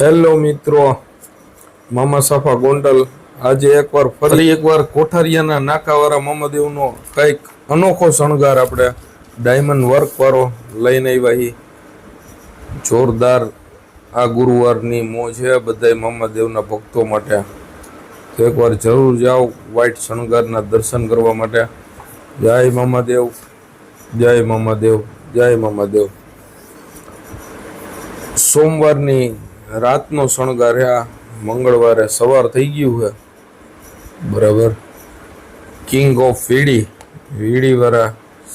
Hello મિત્રો, મામા સાફા ગોંડલ આજે ફરી એકવાર કોઠારિયાના નાકાવાળા મામાદેવનો કંઈક અનોખો શણગાર આપણે ડાયમંડ વર્ક વાળો લઈને આવ્યા. જોરદાર આ ગુરુવારની મોજ છે બધા મામાદેવના ભક્તો માટે. તો એકવાર જરૂર જાઓ વ્હાઈટ શણગારના દર્શન કરવા માટે. જય મામાદેવ, જય મામાદેવ, જય મામાદેવ. સોમવારની રાતનો શણગાર આ મંગળવારે સવાર થઈ ગયું છે બરાબર. કિંગ ઓફ વીડીવાળા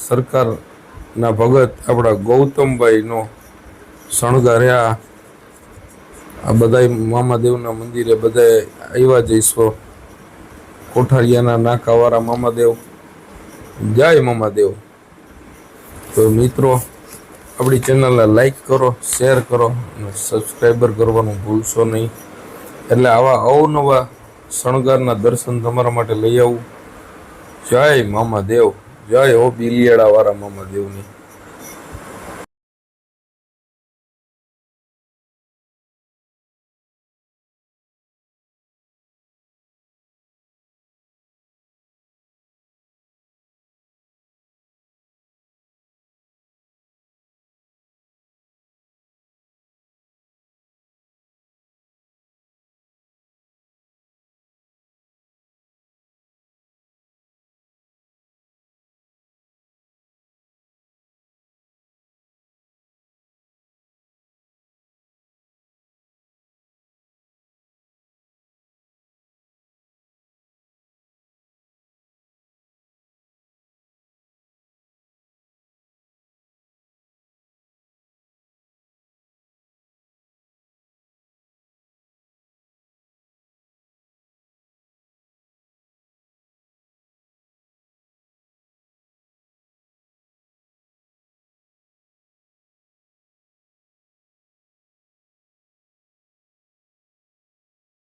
સરકારના ભગત આપણા ગૌતમભાઈનો શણગાર આ બધા મામાદેવના મંદિરે બધા આવ્યા જઈશો. કોઠારિયાના નાકાવાળા મામાદેવ, જય મામાદેવ. તો મિત્રો, આપણી ચેનલને લાઈક કરો, શેર કરો અને સબસ્ક્રાઈબર કરવાનું ભૂલશો નહીં. એટલે આવા અવનવા શણગારના દર્શન તમારા માટે લઈ આવું. જય મામાદેવ, જય હો બિલિયાળાવાળા મામાદેવની.